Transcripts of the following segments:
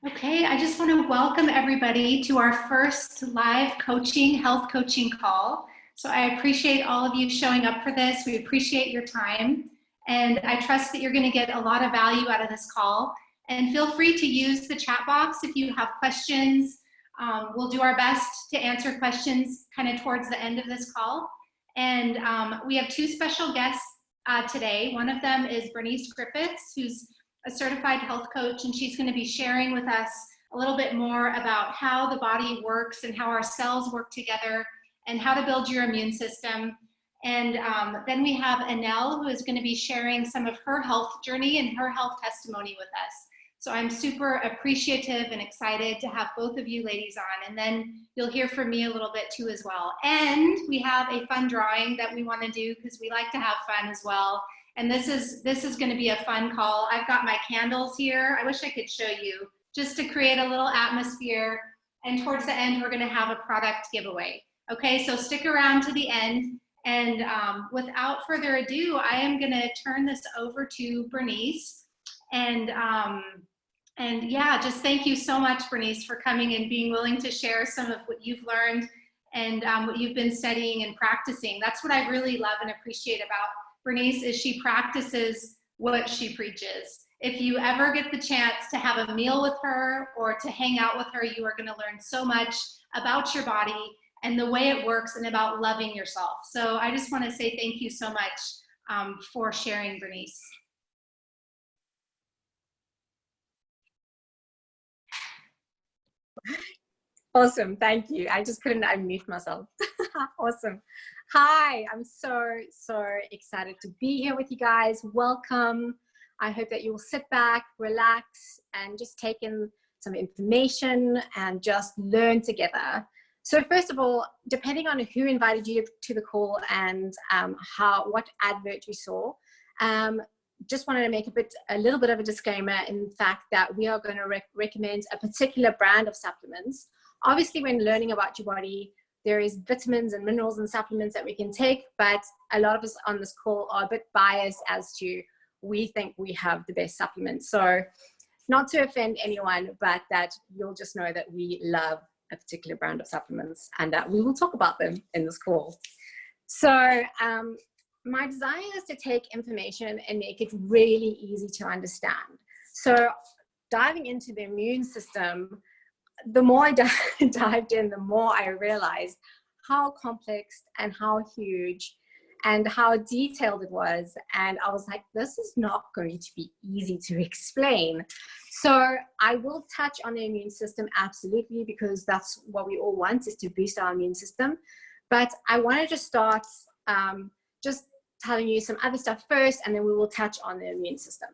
Okay, I just want to welcome everybody to our first live health coaching call. So I appreciate all of you showing up for this. We appreciate your time. And I trust that you're going to get a lot of value out of this call. And feel free to use the chat box if you have questions. We'll do our best to answer questions kind of towards the end of this call. And we have two special guests today. One of them is Bernice Griffiths, who's a certified health coach, and she's going to be sharing with us a little bit more about how the body works and how our cells work together and how to build your immune system. And then we have Anelle, who is going to be sharing some of her health journey and her health testimony with us. So I'm super appreciative and excited to have both of you ladies on, and then you'll hear from me a little bit too as well. And we have a fun drawing that we want to do because we like to have fun as well. And this is going to be a fun call. I've got my candles here. I wish I could show you, just to create a little atmosphere. And towards the end, we're going to have a product giveaway. Okay, so stick around to the end. And without further ado, I am going to turn this over to Bernice. And yeah, just thank you so much, Bernice, for coming and being willing to share some of what you've learned and what you've been studying and practicing. That's what I really love and appreciate about Bernice, is she practices what she preaches. If you ever get the chance to have a meal with her or to hang out with her, you are going to learn so much about your body and the way it works and about loving yourself. So I just want to say thank you so much for sharing, Bernice. Awesome, thank you. I just couldn't unmute myself. Awesome. Hi, I'm so excited to be here with you guys. Welcome. I hope that you will sit back, relax, and just take in some information and just learn together. So first of all, depending on who invited you to the call and what advert you saw, just wanted to make a little bit of a disclaimer in the fact that we are going to recommend a particular brand of supplements. Obviously, when learning about your body, there is vitamins and minerals and supplements that we can take, but a lot of us on this call are a bit biased as to we think we have the best supplements. So not to offend anyone, but that you'll just know that we love a particular brand of supplements and that we will talk about them in this call. So my desire is to take information and make it really easy to understand. So diving into the immune system, the more I dived in, the more I realized how complex and how huge and how detailed it was. And I was like, this is not going to be easy to explain. So I will touch on the immune system, absolutely, because that's what we all want, is to boost our immune system. But I wanted to start just telling you some other stuff first, and then we will touch on the immune system.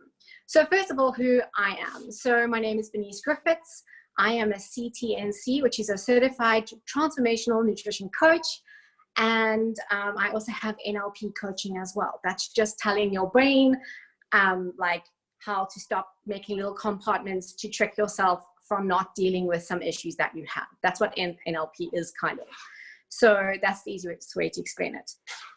So first of all, who I am. So my name is Bernice Griffiths. I am a CTNC, which is a certified transformational nutrition coach. And I also have NLP coaching as well. That's just telling your brain like how to stop making little compartments to trick yourself from not dealing with some issues that you have. That's what NLP is kind of. So that's the easiest way to explain it.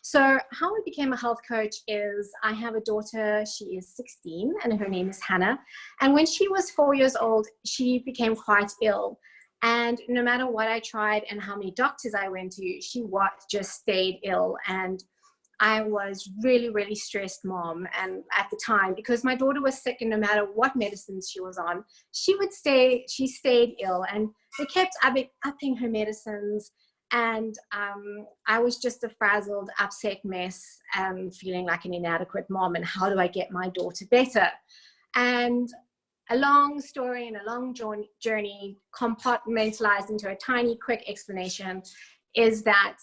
So how I became a health coach is I have a daughter, she is 16 and her name is Hannah. And when she was 4 years old, she became quite ill. And no matter what I tried and how many doctors I went to, she just stayed ill. And I was really, really stressed mom. And at the time, because my daughter was sick and no matter what medicines she was on, she stayed ill and they kept upping her medicines. And I was just a frazzled, upset mess, feeling like an inadequate mom. And how do I get my daughter better? And a long story and a long journey compartmentalized into a tiny, quick explanation is that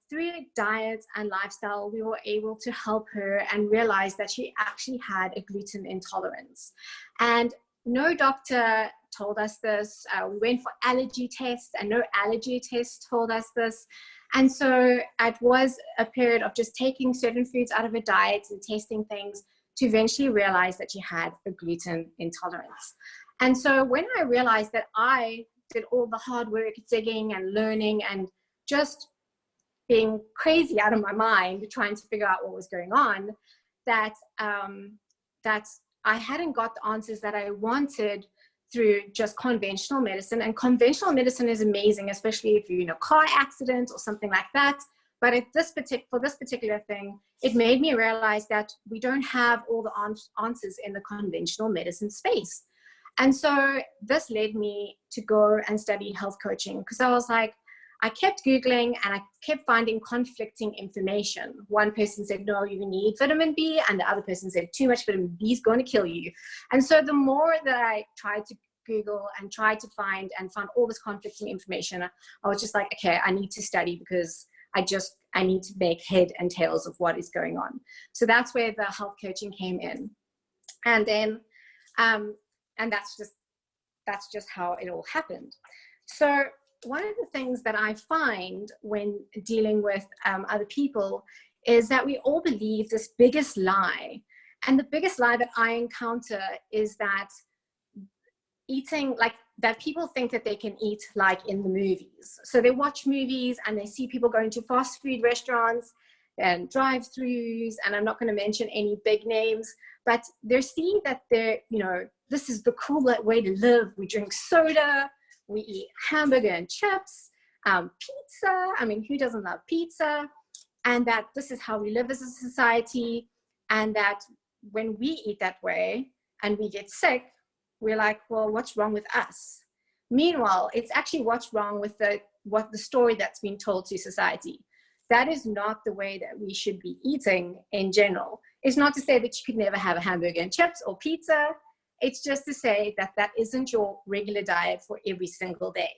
through diet and lifestyle, we were able to help her and realize that she actually had a gluten intolerance. And no doctor told us this. We went for allergy tests and no allergy tests told us this. And so it was a period of just taking certain foods out of her diet and testing things to eventually realize that she had a gluten intolerance. And so when I realized that I did all the hard work, digging and learning and just being crazy out of my mind, trying to figure out what was going on, that I hadn't got the answers that I wanted through just conventional medicine. And conventional medicine is amazing, especially if you're in a car accident or something like that. But for this particular thing, it made me realize that we don't have all the answers in the conventional medicine space. And so this led me to go and study health coaching, because I was like, I kept Googling and I kept finding conflicting information. One person said, no, you need vitamin B. And the other person said, too much vitamin B is going to kill you. And so the more that I tried to Google and tried to found all this conflicting information, I was just like, okay, I need to study, because I need to make head and tails of what is going on. So that's where the health coaching came in. And then, and that's just how it all happened. So one of the things that I find when dealing with other people is that we all believe this biggest lie. And the biggest lie that I encounter is that eating, like, that people think that they can eat like in the movies. So they watch movies and they see people going to fast food restaurants and drive-throughs, and I'm not going to mention any big names, but they're seeing that this is the cool way to live. We drink soda, we eat hamburger and chips, pizza. I mean, who doesn't love pizza? And that this is how we live as a society. And that when we eat that way and we get sick, we're like, well, what's wrong with us? Meanwhile, it's actually what's wrong with the story that's been told to society. That is not the way that we should be eating in general. It's not to say that you could never have a hamburger and chips or pizza. It's just to say that that isn't your regular diet for every single day.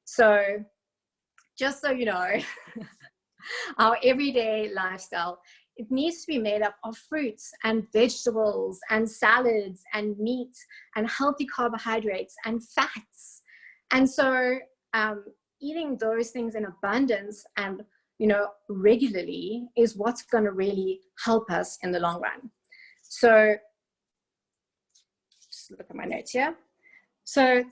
So just so you know, our everyday lifestyle, it needs to be made up of fruits and vegetables and salads and meat and healthy carbohydrates and fats. And so eating those things in abundance and regularly is what's going to really help us in the long run. So just look at my notes here. So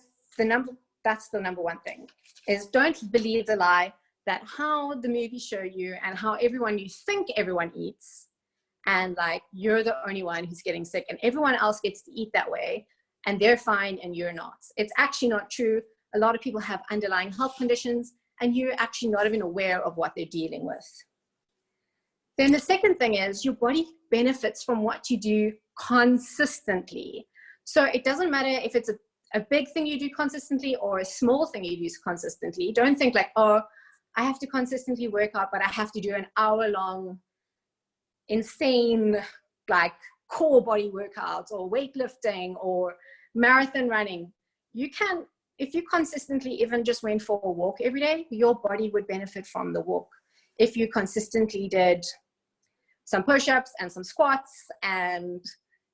that's the number one thing, is don't believe the lie that how the movies show you and how you think everyone eats, and like you're the only one who's getting sick and everyone else gets to eat that way and they're fine and you're not. It's actually not true. A lot of people have underlying health conditions and you're actually not even aware of what they're dealing with. Then the second thing is your body benefits from what you do consistently. So it doesn't matter if it's a big thing you do consistently or a small thing you do consistently. Don't think like, oh, I have to consistently work out, but I have to do an hour-long insane like core body workouts or weightlifting or marathon running. You can, if you consistently even just went for a walk every day, your body would benefit from the walk. If you consistently did some push-ups and some squats and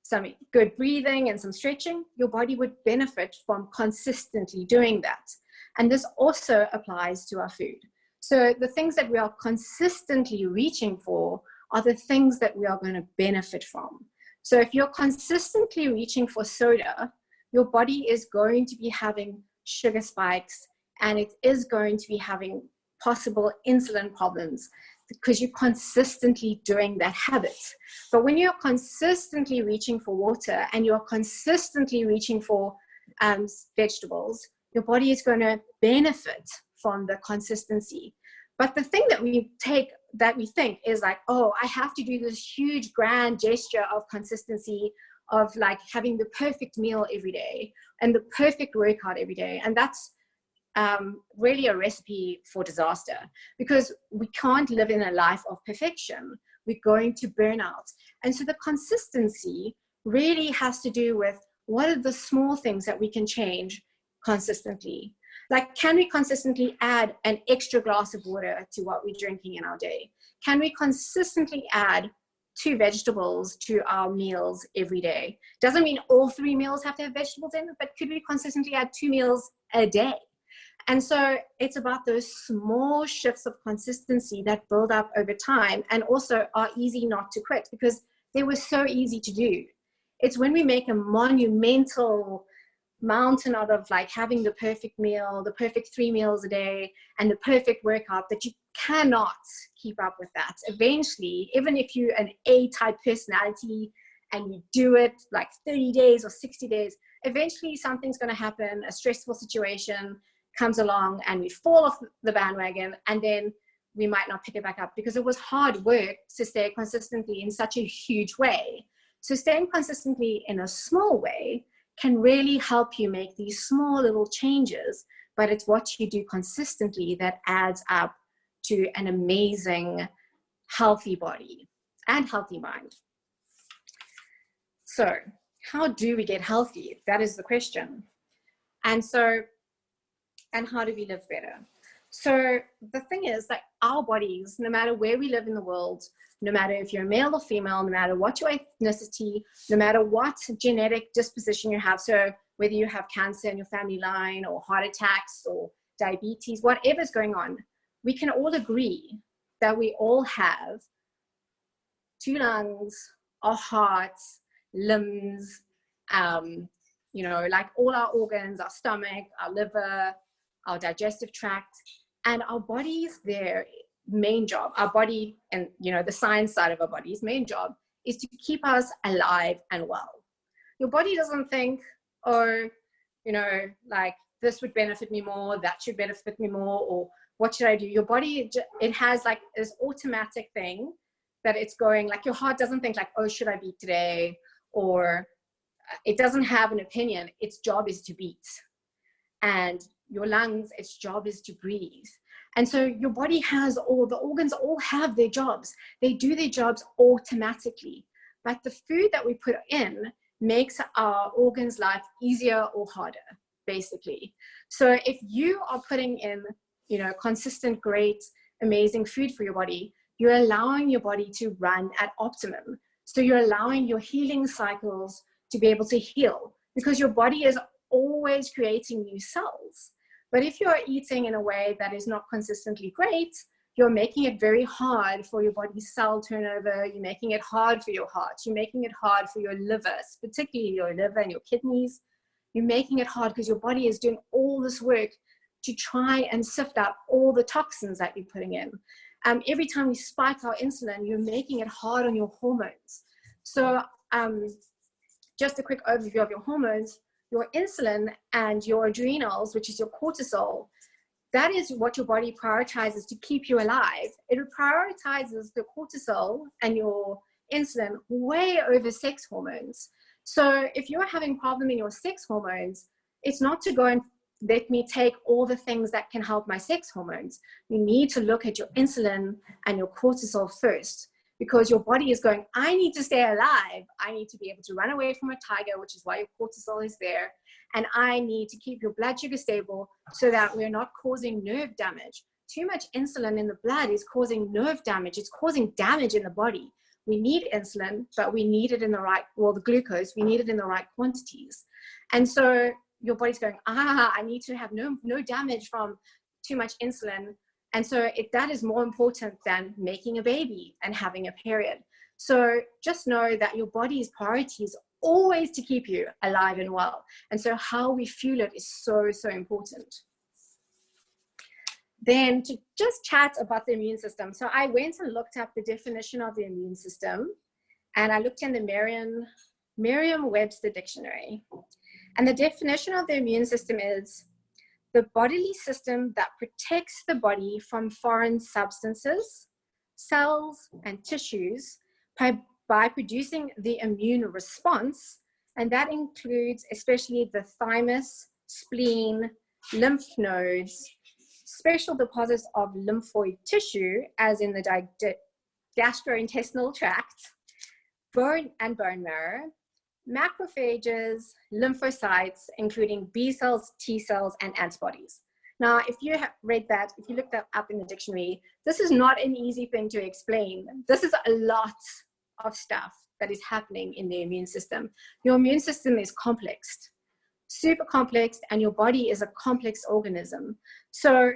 some good breathing and some stretching, your body would benefit from consistently doing that. And this also applies to our food. So the things that we are consistently reaching for are the things that we are going to benefit from. So if you're consistently reaching for soda, your body is going to be having sugar spikes and it is going to be having possible insulin problems because you're consistently doing that habit. But when you're consistently reaching for water and you're consistently reaching for vegetables, your body is going to benefit from the consistency. But the thing that we think is like, oh, I have to do this huge grand gesture of consistency of like having the perfect meal every day and the perfect workout every day. And that's really a recipe for disaster, because we can't live in a life of perfection. We're going to burn out. And so the consistency really has to do with what are the small things that we can change consistently. Like, can we consistently add an extra glass of water to what we're drinking in our day? Can we consistently add 2 vegetables to our meals every day? Doesn't mean all 3 meals have to have vegetables in it, but could we consistently add 2 meals a day? And so it's about those small shifts of consistency that build up over time and also are easy not to quit because they were so easy to do. It's when we make a monumental mountain out of like having the perfect meal, the perfect 3 meals a day, and the perfect workout that you cannot keep up with that. Eventually, even if you're an A-type personality and you do it like 30 days or 60 days, eventually something's going to happen, a stressful situation comes along and we fall off the bandwagon, and then we might not pick it back up because it was hard work to stay consistently in such a huge way. So staying consistently in a small way can really help you make these small little changes, but it's what you do consistently that adds up to an amazing, healthy body and healthy mind. So how do we get healthy? That is the question. And how do we live better? So the thing is that our bodies, no matter where we live in the world, no matter if you're male or female, no matter what your ethnicity, no matter what genetic disposition you have, so whether you have cancer in your family line or heart attacks or diabetes, whatever's going on, we can all agree that we all have 2 lungs, our hearts, limbs, like all our organs, our stomach, our liver, our digestive tract, and our body's their main job, our body and, the science side of our body's main job is to keep us alive and well. Your body doesn't think, oh, like this would benefit me more, that should benefit me more, or what should I do? Your body, it has like this automatic thing that it's going, like your heart doesn't think like, oh, should I beat today? Or it doesn't have an opinion. Its job is to beat. And your lungs, its job is to breathe. And so your body has the organs all have their jobs. They do their jobs automatically. But the food that we put in makes our organs' life easier or harder, basically. So if you are putting in, consistent, great, amazing food for your body, you're allowing your body to run at optimum. So you're allowing your healing cycles to be able to heal, because your body is always creating new cells. But if you're eating in a way that is not consistently great, you're making it very hard for your body's cell turnover. You're making it hard for your heart. You're making it hard for your liver, particularly your liver and your kidneys. You're making it hard because your body is doing all this work to try and sift out all the toxins that you're putting in. Every time we spike our insulin, you're making it hard on your hormones. So just a quick overview of your hormones. Your insulin and your adrenals, which is your cortisol, that is what your body prioritizes to keep you alive. It prioritizes the cortisol and your insulin way over sex hormones. So if you're having a problem in your sex hormones, it's not to go and let me take all the things that can help my sex hormones. You need to look at your insulin and your cortisol first, because your body is going, I need to stay alive. I need to be able to run away from a tiger, which is why your cortisol is there. And I need to keep your blood sugar stable so that we're not causing nerve damage. Too much insulin in the blood is causing nerve damage. It's causing damage in the body. We need insulin, but we need it in the right, the glucose, we need it in the right quantities. And so your body's going, I need to have no damage from too much insulin. And so that is more important than making a baby and having a period. So just know that your body's priority is always to keep you alive and well. And so how we fuel it is so, so important. Then to just chat about the immune system. So I went and looked up the definition of the immune system, and I looked in the Merriam-Webster dictionary. And the definition of the immune system is the bodily system that protects the body from foreign substances, cells, and tissues by producing the immune response. And that includes especially the thymus, spleen, lymph nodes, special deposits of lymphoid tissue, as in the gastrointestinal tract, bone and bone marrow, macrophages, lymphocytes, including B cells, T cells, and antibodies. Now, if you have read that, if you look that up in the dictionary, this is not an easy thing to explain. This is a lot of stuff that is happening in the immune system. Your immune system is complex, super complex, and your body is a complex organism. So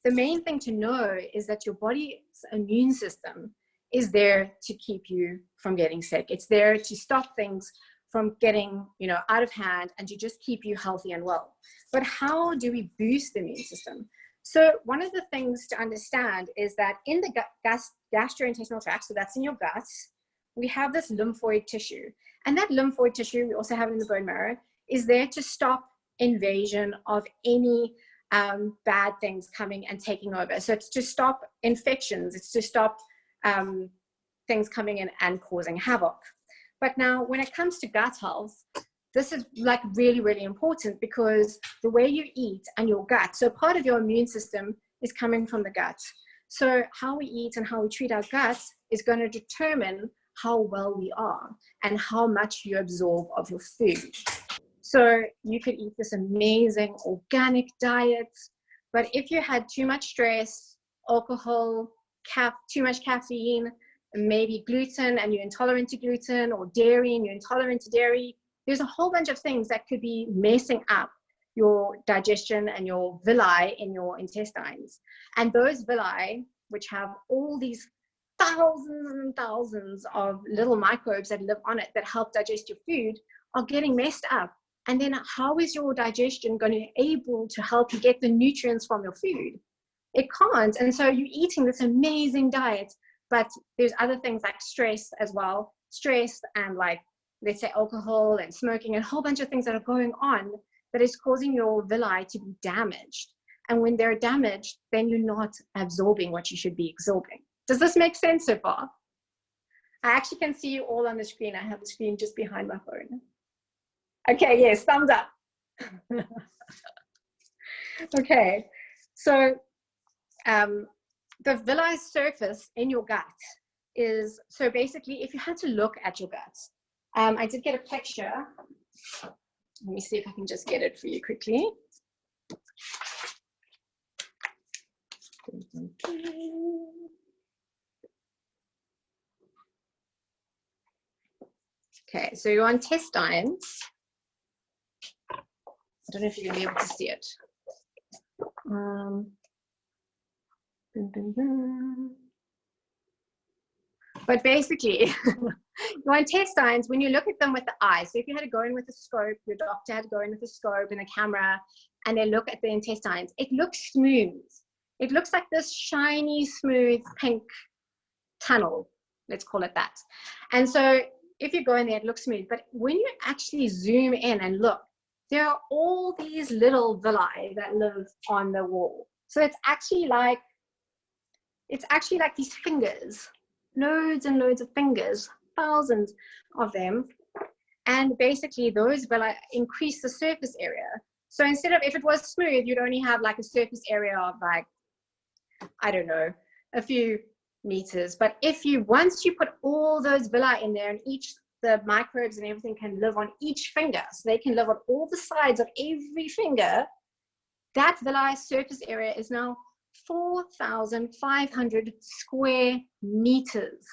the main thing to know is that your body's immune system is there to keep you from getting sick. It's there to stop things from getting, out of hand, and to just keep you healthy and well. But how do we boost the immune system? So one of the things to understand is that in the gastrointestinal tract, so that's in your gut, we have this lymphoid tissue. And that lymphoid tissue, we also have in the bone marrow, is there to stop invasion of any bad things coming and taking over. So it's to stop infections, it's to stop things coming in and causing havoc. But now when it comes to gut health, this is like really, really important, because the way you eat and your gut, so part of your immune system is coming from the gut. So how we eat and how we treat our guts is going to determine how well we are and how much you absorb of your food. So you could eat this amazing organic diet, but if you had too much stress, alcohol, too much caffeine, maybe gluten and you're intolerant to gluten, or dairy and you're intolerant to dairy, there's a whole bunch of things that could be messing up your digestion and your villi in your intestines. And those villi, which have all these thousands and thousands of little microbes that live on it that help digest your food, are getting messed up. And then how is your digestion going to be able to help you get the nutrients from your food? It can't. And so you're eating this amazing diet, but there's other things like stress as well. Stress and, like, let's say alcohol and smoking and a whole bunch of things that are going on that is causing your villi to be damaged. And when they're damaged, then you're not absorbing what you should be absorbing. Does this make sense so far? I actually can see you all on the screen. I have the screen just behind my phone. Okay, yes, thumbs up. Okay, so the villi surface in your gut is, so basically if you had to look at your gut, I did get a picture. Let me see if I can just get it for you quickly. Okay, so your intestines, I don't know if you're going to be able to see it. But basically, your intestines, when you look at them with the eye, so if you had to go in with a scope, your doctor had to go in with a scope and a camera, and they look at the intestines, it looks smooth. It looks like this shiny, smooth, pink tunnel, let's call it that. And so if you go in there, it looks smooth. But when you actually zoom in and look, there are all these little villi that live on the wall. So it's actually like these fingers, loads and loads of fingers, thousands of them. And basically those villi increase the surface area. So instead of, if it was smooth, you'd only have like a surface area of like, I don't know, a few meters. But if you, once you put all those villi in there, and the microbes and everything can live on each finger, so they can live on all the sides of every finger, that villi surface area is now 4,500 square meters.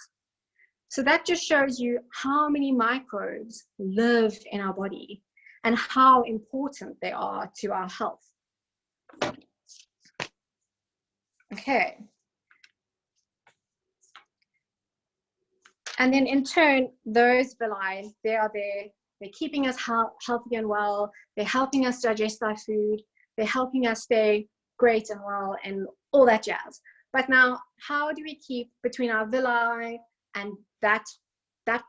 So that just shows you how many microbes live in our body and how important they are to our health. Okay. And then in turn, those villi, they're keeping us healthy and well. They're helping us digest our food. They're helping us stay great and well and all that jazz. But now, how do we keep between our villi and that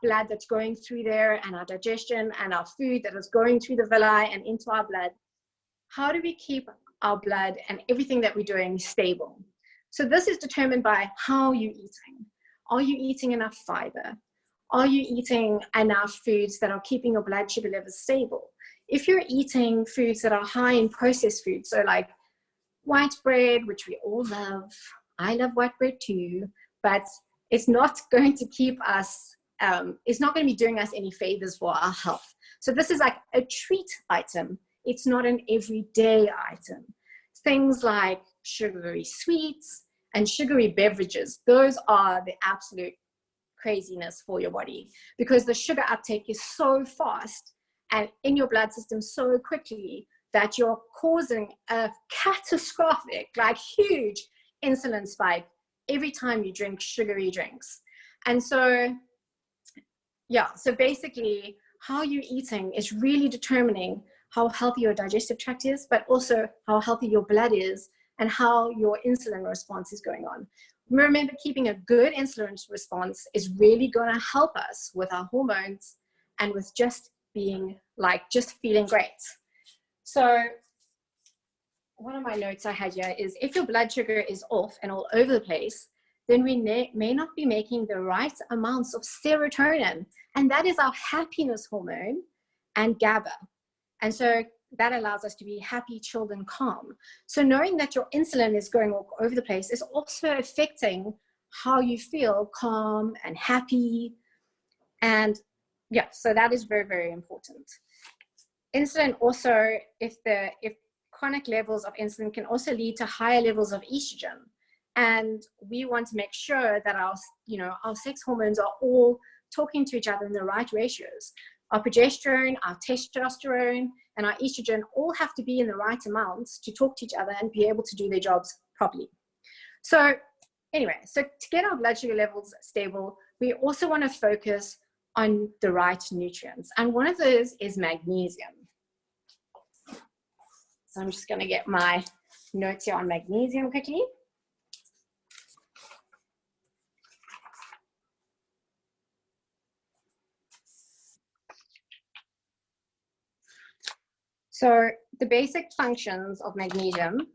blood that's going through there, and our digestion and our food that is going through the villi and into our blood? How do we keep our blood and everything that we're doing stable? So this is determined by how you're eating. Are you eating enough fiber? Are you eating enough foods that are keeping your blood sugar levels stable? If you're eating foods that are high in processed foods, so like white bread, which we all love, I love white bread too, but it's not going to keep us, it's not going to be doing us any favors for our health. So this is like a treat item. It's not an everyday item. Things like sugary sweets and sugary beverages, those are the absolute craziness for your body, because the sugar uptake is so fast and in your blood system so quickly that you're causing a catastrophic, like huge insulin spike every time you drink sugary drinks. And so, yeah, so basically how you're eating is really determining how healthy your digestive tract is, but also how healthy your blood is and how your insulin response is going on. remember, keeping a good insulin response is really going to help us with our hormones and with just being like, just feeling great. So one of my notes I had here is, if your blood sugar is off and all over the place, then we may not be making the right amounts of serotonin. And that is our happiness hormone, and GABA. And so that allows us to be happy, chilled, and calm. So knowing that your insulin is going all over the place is also affecting how you feel calm and happy. And yeah, so that is very, very important. Insulin also, if chronic levels of insulin can also lead to higher levels of estrogen. And we want to make sure that our sex hormones are all talking to each other in the right ratios. Our progesterone, our testosterone, and our estrogen all have to be in the right amounts to talk to each other and be able to do their jobs properly. So anyway, so to get our blood sugar levels stable, we also want to focus on the right nutrients. And one of those is magnesium. So I'm just going to get my notes here on magnesium quickly. So the basic functions of magnesium,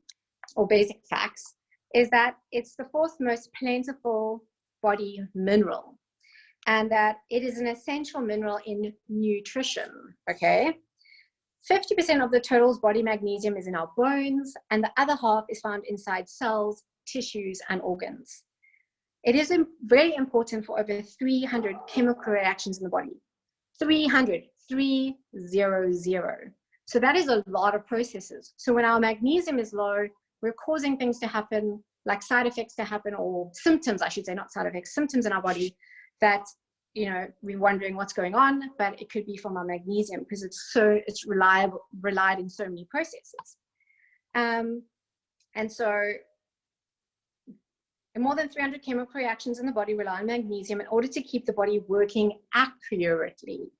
or basic facts, is that it's the fourth most plentiful body mineral, and that it is an essential mineral in nutrition, okay? 50% of the total body magnesium is in our bones, and the other half is found inside cells, tissues, and organs. It is very important for over 300 chemical reactions in the body. 300. So that is a lot of processes. So when our magnesium is low, we're causing things to happen, like side effects to happen, or symptoms, I should say, not side effects, symptoms in our body that, you know, we're wondering what's going on, but it could be from our magnesium because it's relied in so many processes. And so more than 300 chemical reactions in the body rely on magnesium in order to keep the body working accurately.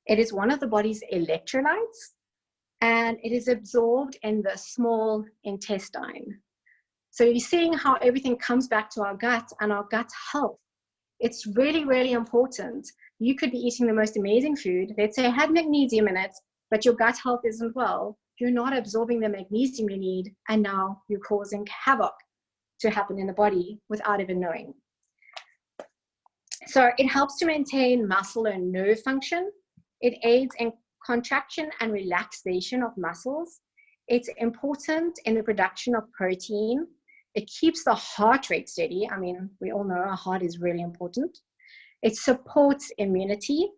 It is one of the body's electrolytes, and it is absorbed in the small intestine. So you're seeing how everything comes back to our gut and our gut health. It's really, really important. You could be eating the most amazing food, let's say it had magnesium in it, but your gut health isn't well. You're not absorbing the magnesium you need, and now you're causing havoc to happen in the body without even knowing. So it helps to maintain muscle and nerve function. It aids in contraction and relaxation of muscles. It's important in the production of protein. It keeps the heart rate steady. I mean, we all know our heart is really important. It supports immunity.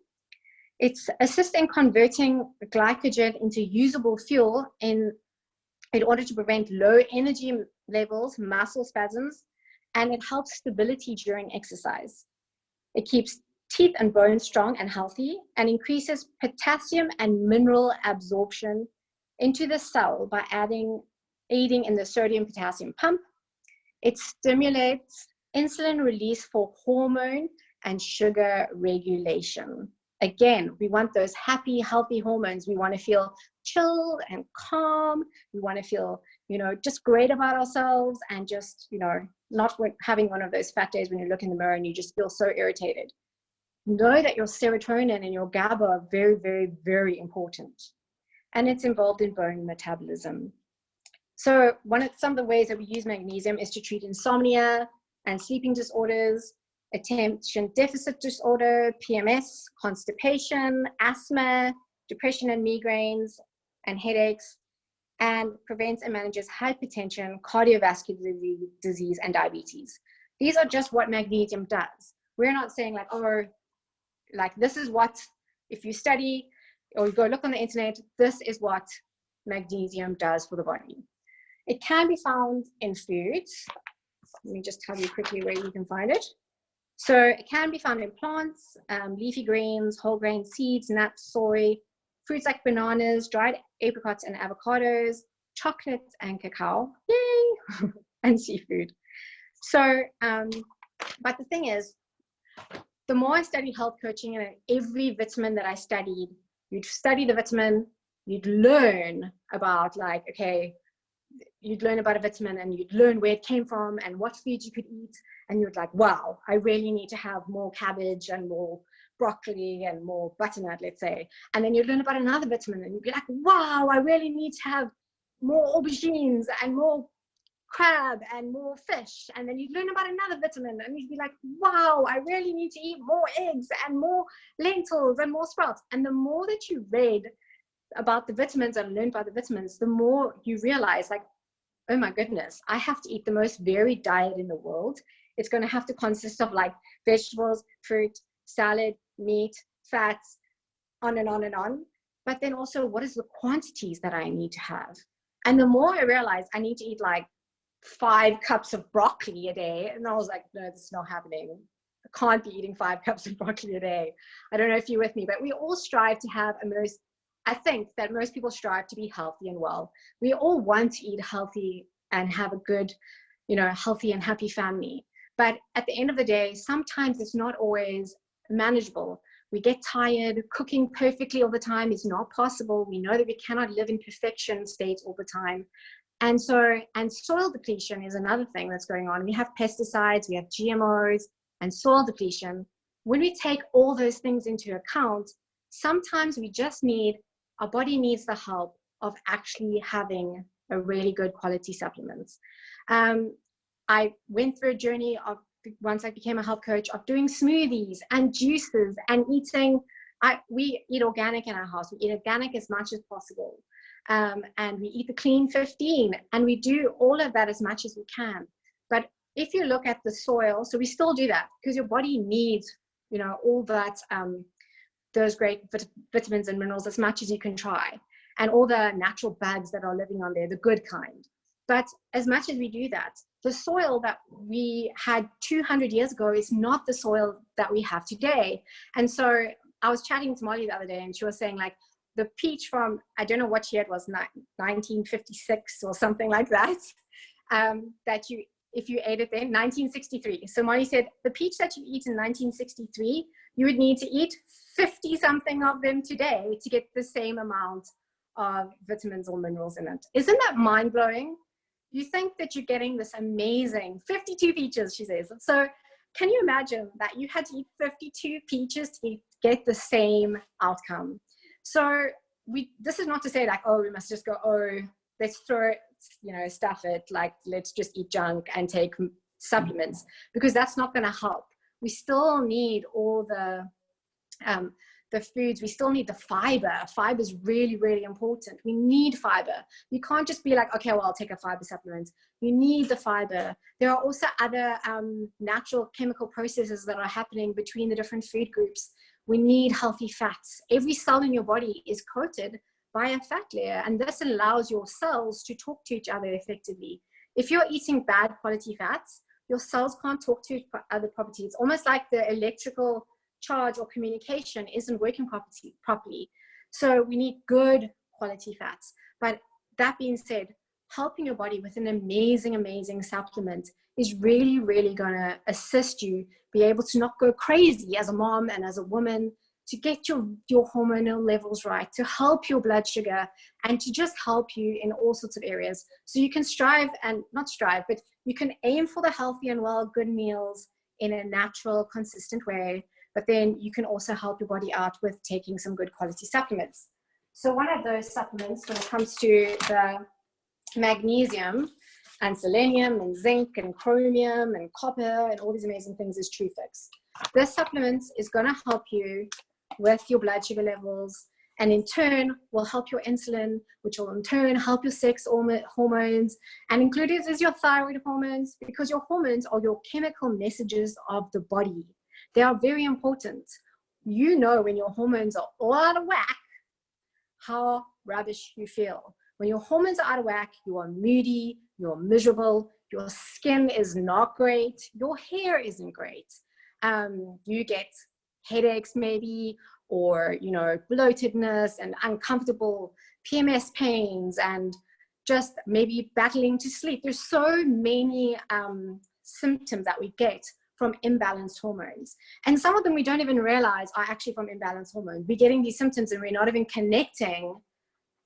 It assists in converting glycogen into usable fuel in order to prevent low energy levels, muscle spasms, and it helps stability during exercise. It keeps teeth and bones strong and healthy, and increases potassium and mineral absorption into the cell by aiding in the sodium-potassium pump. It stimulates insulin release for hormone and sugar regulation. Again, we want those happy, healthy hormones. We want to feel chilled and calm. We want to feel, just great about ourselves, and just, not having one of those fat days when you look in the mirror and you just feel so irritated. Know that your serotonin and your GABA are very, very, very important. And it's involved in bone metabolism. So some of the ways that we use magnesium is to treat insomnia and sleeping disorders, attention deficit disorder, PMS, constipation, asthma, depression and migraines, and headaches, and prevents and manages hypertension, cardiovascular disease, and diabetes. These are just what magnesium does. We're not saying this is what, if you study or you go look on the internet, this is what magnesium does for the body. It can be found in foods. Let me just tell you quickly where you can find it. So it can be found in plants, leafy greens, whole grain seeds, nuts, soy, fruits like bananas, dried apricots and avocados, chocolate and cacao, yay, and seafood. So, but the thing is, the more I studied health coaching, and every vitamin that I studied, you'd study the vitamin, you'd learn about okay, you'd learn about a vitamin and you'd learn where it came from and what foods you could eat. And you'd like, wow, I really need to have more cabbage and more broccoli and more butternut, let's say. And then you'd learn about another vitamin and you'd be like, wow, I really need to have more aubergines and more crab and more fish. And then you'd learn about another vitamin and you'd be like, wow, I really need to eat more eggs and more lentils and more sprouts. And the more that you read about the vitamins and learned about the vitamins, the more you realize, like, oh my goodness, I have to eat the most varied diet in the world. It's going to have to consist of like vegetables, fruit, salad, meat, fats, on and on and on. But then also, what is the quantities that I need to have? And the more I realized I need to eat like 5 cups of broccoli a day, and I was like, no, this is not happening. I can't be eating 5 cups of broccoli a day. I don't know if you're with me, but we all strive to have I think that most people strive to be healthy and well. We all want to eat healthy and have a good, healthy and happy family. But at the end of the day, sometimes it's not always manageable. We get tired. Cooking perfectly all the time is not possible. We know that we cannot live in perfection state all the time. And soil depletion is another thing that's going on. We have pesticides, we have GMOs, and soil depletion. When we take all those things into account, sometimes our body needs the help of actually having a really good quality supplements. I went through a journey of, once I became a health coach, of doing smoothies and juices and eating. We eat organic in our house. We eat organic as much as possible. And we eat the clean 15, and we do all of that as much as we can. But if you look at the soil, so we still do that because your body needs, all that, those great vitamins and minerals as much as you can try, and all the natural bugs that are living on there, the good kind. But as much as we do that, the soil that we had 200 years ago is not the soil that we have today. And so I was chatting to Molly the other day, and she was saying, like, the peach from, I don't know what year it was, 1956 or something like that, if you ate it then, 1963. So Molly said, the peach that you eat in 1963, you would need to eat 50 something of them today to get the same amount of vitamins or minerals in it. Isn't that mind blowing? You think that you're getting this amazing 52 peaches, she says. So can you imagine that you had to eat 52 peaches to get the same outcome? So this is not to say like, oh, we must just go, oh, let's throw it, stuff it, like, let's just eat junk and take supplements, because that's not going to help. We still need all the foods. We still need the fiber. Fiber is really, really important. We need fiber. You can't just be like, okay, well, I'll take a fiber supplement. You need the fiber. There are also other natural chemical processes that are happening between the different food groups. We need healthy fats. Every cell in your body is coated by a fat layer, and this allows your cells to talk to each other effectively. If you're eating bad quality fats, your cells can't talk to other properties. It's almost like the electrical charge or communication isn't working properly. So we need good quality fats. But that being said, helping your body with an amazing, amazing supplement is really, really going to assist you be able to not go crazy as a mom and as a woman, to get your hormonal levels right, to help your blood sugar, and to just help you in all sorts of areas. So you can but you can aim for the healthy and well, good meals in a natural, consistent way. But then you can also help your body out with taking some good quality supplements. So one of those supplements, when it comes to the magnesium and selenium and zinc and chromium and copper and all these amazing things, is TruFix. This supplement is going to help you with your blood sugar levels, and in turn will help your insulin, which will in turn help your sex hormones, and included is your thyroid hormones, because your hormones are your chemical messages of the body. They are very important. When your hormones are all out of whack, how rubbish you feel. When your hormones are out of whack, you are moody, you're miserable, your skin is not great, your hair isn't great. You get headaches maybe, or bloatedness and uncomfortable PMS pains, and just maybe battling to sleep. There's so many symptoms that we get from imbalanced hormones, and some of them we don't even realize are actually from imbalanced hormones. We're getting these symptoms and we're not even connecting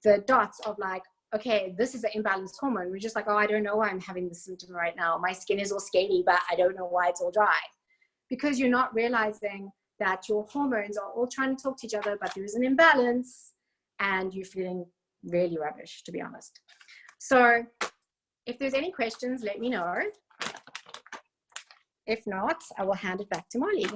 the dots of like, okay, this is an imbalanced hormone. We're just like, oh, I don't know why I'm having this symptom right now. My skin is all scaly, but I don't know why it's all dry. Because you're not realizing that your hormones are all trying to talk to each other, but there is an imbalance and you're feeling really rubbish, to be honest. So if there's any questions, let me know. If not, I will hand it back to Molly.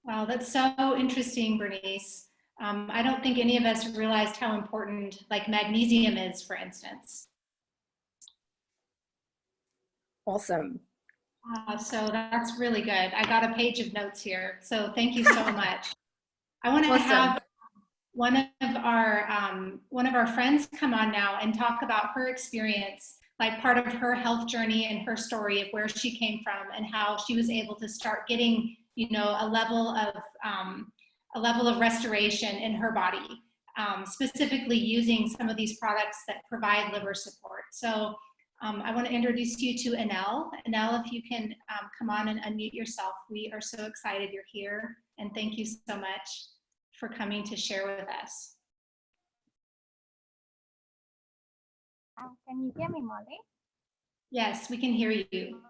Wow, that's so interesting, Bernice. I don't think any of us realized how important like magnesium is, for instance. Awesome. So that's really good. I got a page of notes here. So thank you so much. I want to have one of our friends come on now and talk about her experience, like part of her health journey and her story of where she came from and how she was able to start getting, you know, a level of restoration in her body, specifically using some of these products that provide liver support. So I want to introduce you to Anelle. Anelle, if you can come on and unmute yourself. We are so excited you're here, and thank you so much for coming to share with us. Can you hear me, Molly? Yes, we can hear you.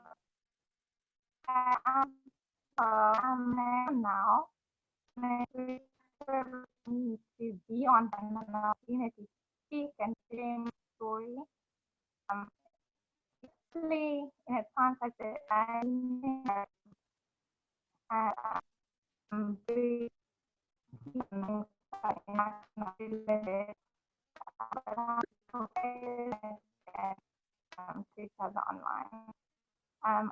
I'm now to be on an opportunity to speak and share my story. Actually, in a times like that, I'm very to each other online.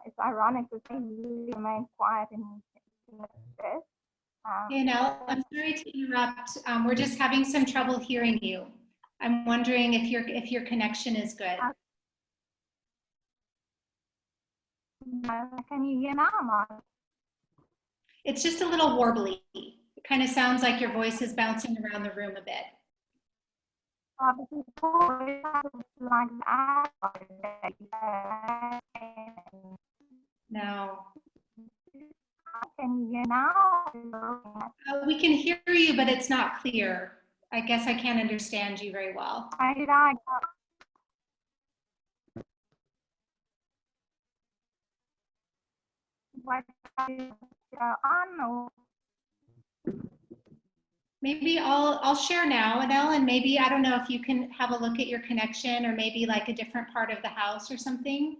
It's ironic that they really remain quiet in this. Hey, Anelle, I'm sorry to interrupt. We're just having some trouble hearing you. I'm wondering if your connection is good. Can you hear now, Molly? It's just a little warbly. It kind of sounds like your voice is bouncing around the room a bit. No. Can you hear now? We can hear you, but it's not clear. I guess I can't understand you very well. Maybe I'll share now, Anelle, and maybe, I don't know if you can have a look at your connection or maybe like a different part of the house or something.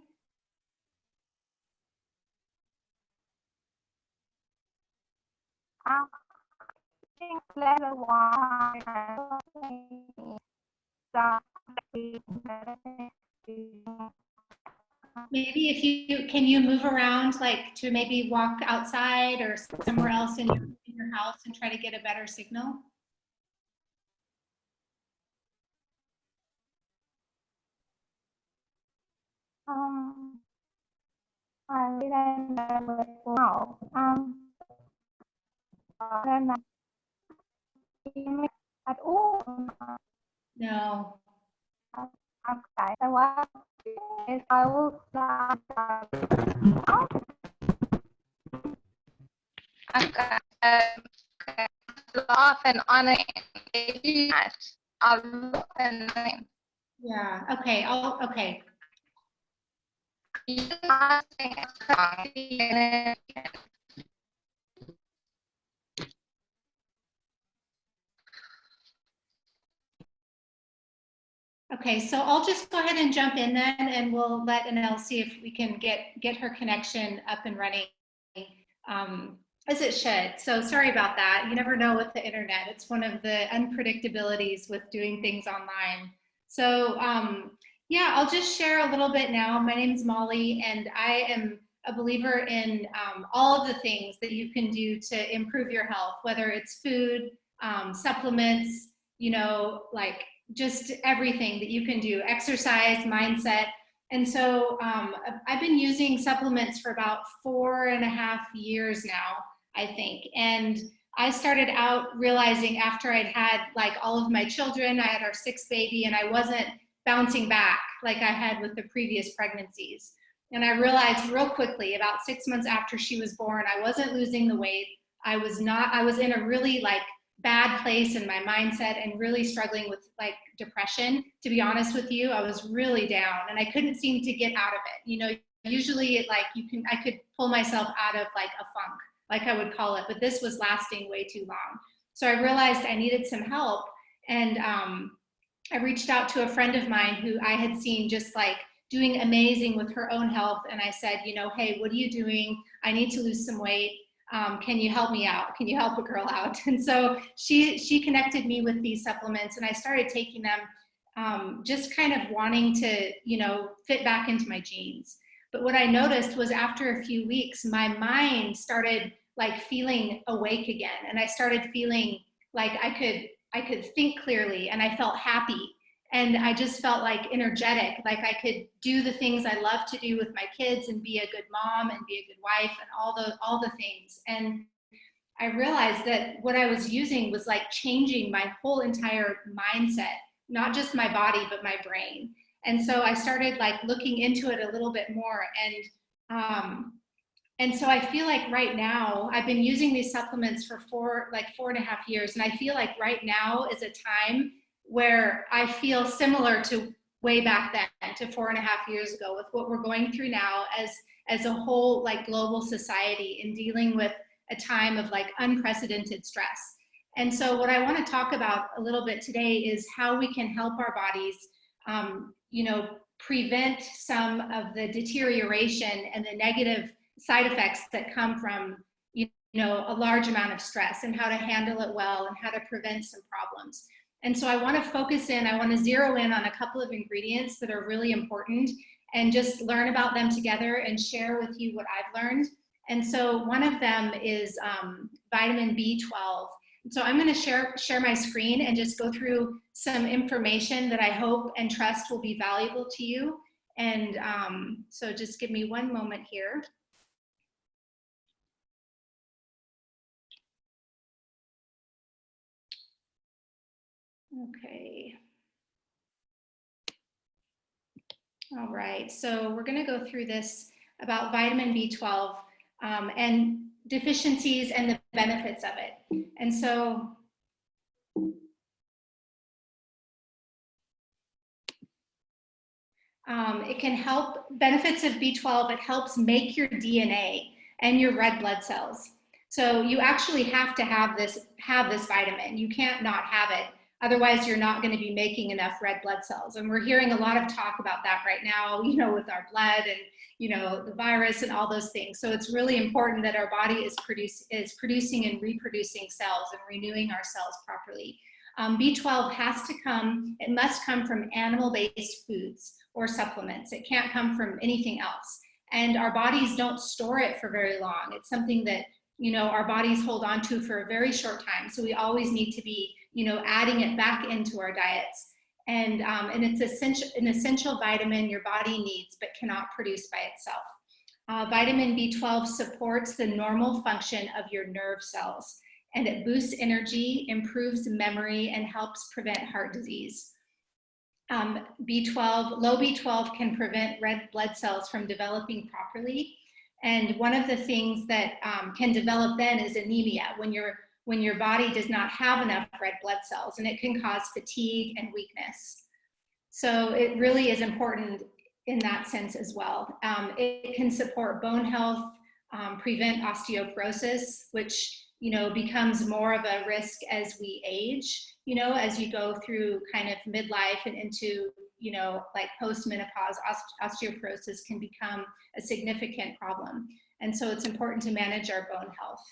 Maybe if can you move around, like to maybe walk outside or somewhere else in your house and try to get a better signal? I don't know. I don't know at all. No. Okay, so what is I will start. Laugh and honor. I'll look and Yeah. Okay. Okay. Okay, so I'll just go ahead and jump in then, and we'll let Anelle see if we can get her connection up and running as it should. So sorry about that. You never know with the internet. It's one of the unpredictabilities with doing things online. So yeah, I'll just share a little bit now. My name is Molly, and I am a believer in all of the things that you can do to improve your health, whether it's food, supplements, you know, like just everything that you can do, exercise, mindset. And so I've been using supplements for about 4.5 years now, I think. And I started out realizing after I'd had like all of my children, I had our 6th baby, and I wasn't bouncing back like I had with the previous pregnancies. And I realized real quickly, about 6 months after she was born, I wasn't losing the weight. I was in a really like bad place in my mindset and really struggling with like depression. To be honest with you, I was really down and I couldn't seem to get out of it. You know, usually like I could pull myself out of like a funk, like I would call it, but this was lasting way too long. So I realized I needed some help, and I reached out to a friend of mine who I had seen just like doing amazing with her own health. And I said, you know, hey, what are you doing? I need to lose some weight. Can you help me out? Can you help a girl out? And so she connected me with these supplements, and I started taking them, just kind of wanting to, you know, fit back into my jeans. But what I noticed was after a few weeks, my mind started like feeling awake again. And I started feeling like I could think clearly, and I felt happy. And I just felt like energetic, like I could do the things I love to do with my kids and be a good mom and be a good wife and all the things. And I realized that what I was using was like changing my whole entire mindset, not just my body, but my brain. And so I started like looking into it a little bit more. And so I feel like right now, I've been using these supplements for 4.5 years. And I feel like right now is a time where I feel similar to way back then, to 4.5 years ago, with what we're going through now as a whole like global society in dealing with a time of like unprecedented stress. And so what I want to talk about a little bit today is how we can help our bodies, you know, prevent some of the deterioration and the negative side effects that come from, you know, a large amount of stress, and how to handle it well and how to prevent some problems. And so I want to focus in, I want to zero in on a couple of ingredients that are really important and just learn about them together and share with you what I've learned. And so one of them is vitamin B12. So I'm going to share my screen and just go through some information that I hope and trust will be valuable to you. And so just give me one moment here. Okay. All right, so we're going to go through this about vitamin B12 and deficiencies and the benefits of it. And so it can help, benefits of B12, it helps make your DNA and your red blood cells. So you actually have to have this vitamin. You can't not have it. Otherwise, you're not going to be making enough red blood cells. And we're hearing a lot of talk about that right now, you know, with our blood and, you know, the virus and all those things. So it's really important that our body is producing and reproducing cells and renewing our cells properly. B12 has to come, it must come from animal-based foods or supplements. It can't come from anything else. And our bodies don't store it for very long. It's something that, you know, our bodies hold on to for a very short time. So we always need to be, you know, adding it back into our diets. And it's an essential vitamin your body needs but cannot produce by itself. Vitamin B12 supports the normal function of your nerve cells, and it boosts energy, improves memory, and helps prevent heart disease. Low B12 can prevent red blood cells from developing properly. And one of the things that can develop then is anemia, when your body does not have enough red blood cells, and it can cause fatigue and weakness. So it really is important in that sense as well. It can support bone health, prevent osteoporosis, which, you know, becomes more of a risk as we age, you know, as you go through kind of midlife and into, you know, like post-menopause, osteoporosis can become a significant problem. And so it's important to manage our bone health.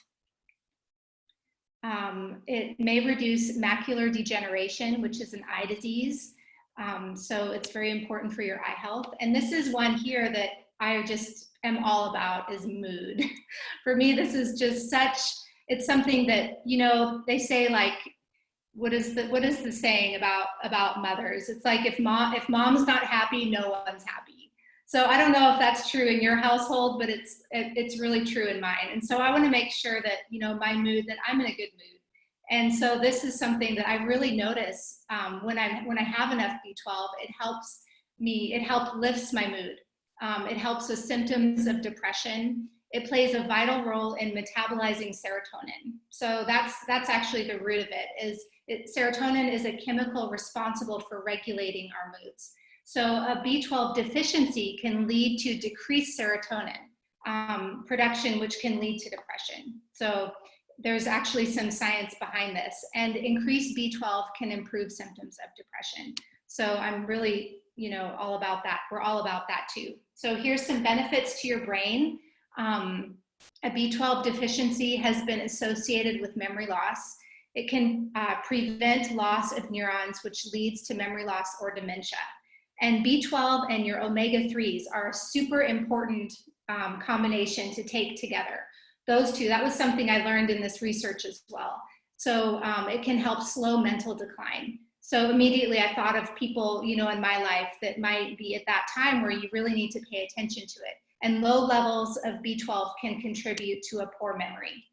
It may reduce macular degeneration, which is an eye disease. So it's very important for your eye health. And this is one here that I just am all about, is mood. For me, this is just such, it's something that, you know, they say like, what is the saying about mothers? It's like, if mom's not happy, no one's happy. So I don't know if that's true in your household, but it's really true in mine. And so I want to make sure that, you know, my mood, that I'm in a good mood. And so this is something that I really notice when I have enough B12. It lifts my mood. It helps with symptoms of depression. it plays a vital role in metabolizing serotonin. So that's actually the root of it. Serotonin is a chemical responsible for regulating our moods. So a B12 deficiency can lead to decreased serotonin production, which can lead to depression. So there's actually some science behind this, and increased B12 can improve symptoms of depression. So I'm really, all about that. We're all about that too. So here's some benefits to your brain. A B12 deficiency has been associated with memory loss. It can prevent loss of neurons, which leads to memory loss or dementia. And B12 and your omega-3s are a super important combination to take together. Those two, that was something I learned in this research as well. So it can help slow mental decline. So immediately I thought of people, in my life that might be at that time where you really need to pay attention to it. And low levels of B12 can contribute to a poor memory.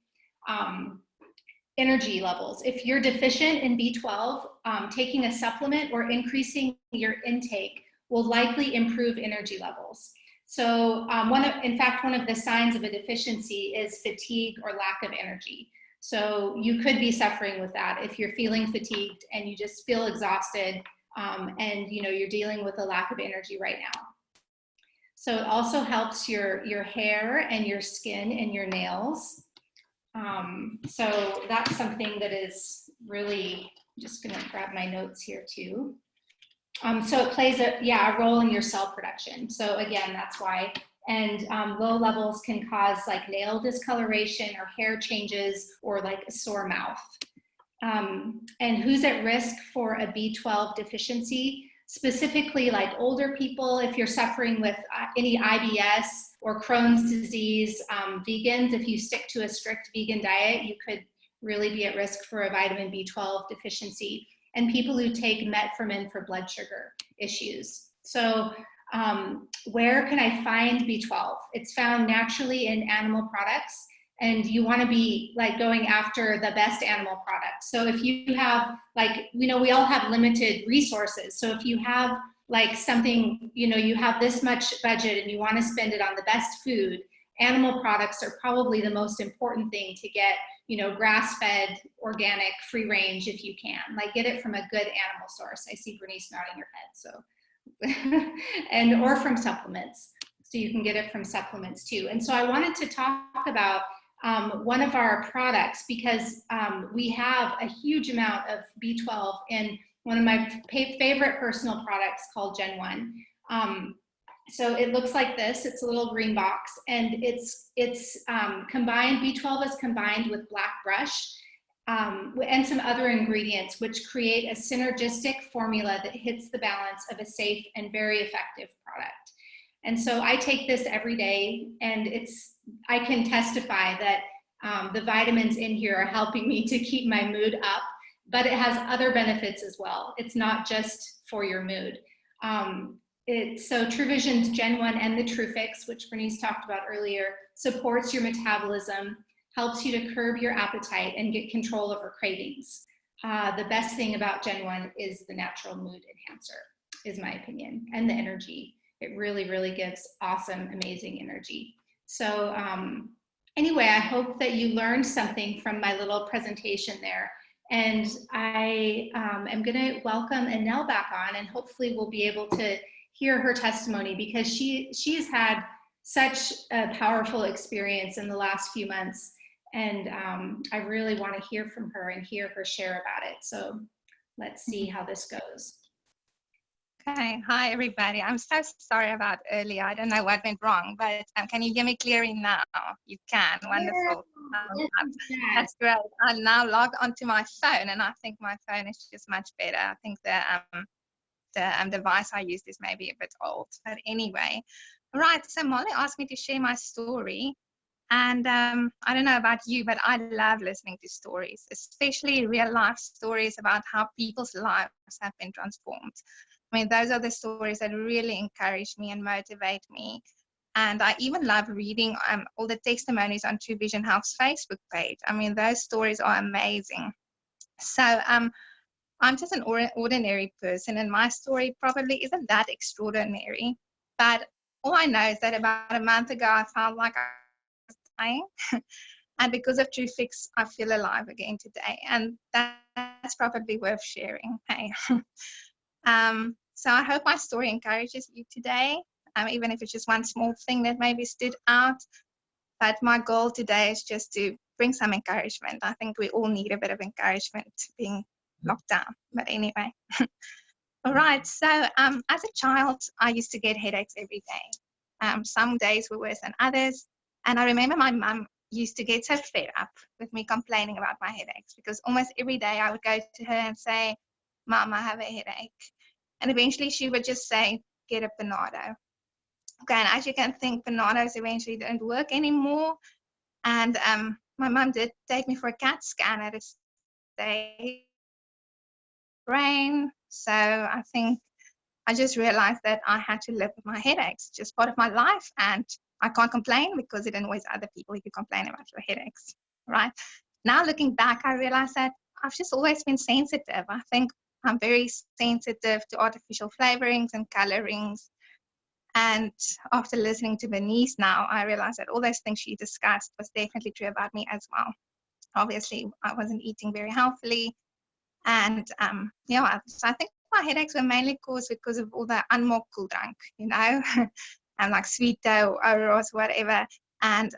Energy levels. If you're deficient in B12, taking a supplement or increasing your intake will likely improve energy levels. So in fact, one of the signs of a deficiency is fatigue or lack of energy. So you could be suffering with that if you're feeling fatigued and you just feel exhausted and you're dealing with a lack of energy right now. So it also helps your hair and your skin and your nails. So that's something that is really, I'm just gonna grab my notes here too. So it plays a role in your cell production. So again, that's why. And low levels can cause like nail discoloration or hair changes or like a sore mouth. And who's at risk for a B12 deficiency? Specifically like older people, if you're suffering with any IBS or Crohn's disease, vegans, if you stick to a strict vegan diet, you could really be at risk for a vitamin B12 deficiency. And people who take metformin for blood sugar issues. So where can I find B12? It's found naturally in animal products, and you want to be like going after the best animal products. So if you have like, we all have limited resources. So if you have like something, you have this much budget and you want to spend it on the best food, animal products are probably the most important thing to get, grass-fed, organic, free range if you can. Like get it from a good animal source. I see Bernice nodding her head, so. Or from supplements. So you can get it from supplements too. And so I wanted to talk about one of our products because we have a huge amount of B12 in one of my favorite personal products called Gen 1. So it looks like this. It's a little green box, and it's combined. B12 is combined with black brush and some other ingredients, which create a synergistic formula that hits the balance of a safe and very effective product. And so I take this every day, and I can testify that the vitamins in here are helping me to keep my mood up, but it has other benefits as well. It's not just for your mood. So TruVision's Gen 1 and the TruFix, which Bernice talked about earlier, supports your metabolism, helps you to curb your appetite and get control over cravings. The best thing about Gen 1 is the natural mood enhancer, is my opinion, and the energy. It really, really gives awesome, amazing energy. So anyway, I hope that you learned something from my little presentation there. And I am gonna welcome Anelle back on, and hopefully we'll be able to hear her testimony because she's had such a powerful experience in the last few months. And I really want to hear from her and hear her share about it. So let's see how this goes. Okay, hi everybody. I'm so sorry about earlier. I don't know what went wrong, but can you hear me clearly now? You can, wonderful. That's great. I'll now log onto my phone, and I think my phone is just much better. I think the device I used is maybe a bit old, but anyway. Right, so Molly asked me to share my story. And I don't know about you, but I love listening to stories, especially real life stories about how people's lives have been transformed. I mean, those are the stories that really encourage me and motivate me. And I even love reading all the testimonies on TruVision Health's Facebook page. I mean, those stories are amazing. So I'm just an ordinary person, and my story probably isn't that extraordinary. But all I know is that about a month ago, I felt like I was dying. And because of TruFix, I feel alive again today. And that's probably worth sharing. Hey. So I hope my story encourages you today, even if it's just one small thing that maybe stood out. But my goal today is just to bring some encouragement. I think we all need a bit of encouragement being locked down. But anyway. All right. So as a child, I used to get headaches every day. Some days were worse than others. And I remember my mum used to get so fed up with me complaining about my headaches, because almost every day I would go to her and say, Mum, I have a headache. And eventually she would just say, get a Panado. Okay, and as you can think, Panados eventually didn't work anymore. And my mum did take me for a CAT scan at a stage brain. So I think I just realized that I had to live with my headaches, just part of my life, and I can't complain because it annoys other people if you complain about your headaches, right? Now looking back, I realized that I've just always been sensitive. I think I'm very sensitive to artificial flavorings and colorings. And after listening to Bernice now, I realized that all those things she discussed was definitely true about me as well. Obviously, I wasn't eating very healthily. And yeah, so I think my headaches were mainly caused because of all the unmarked cool drink, you know, and like sweet dough, oros, whatever, and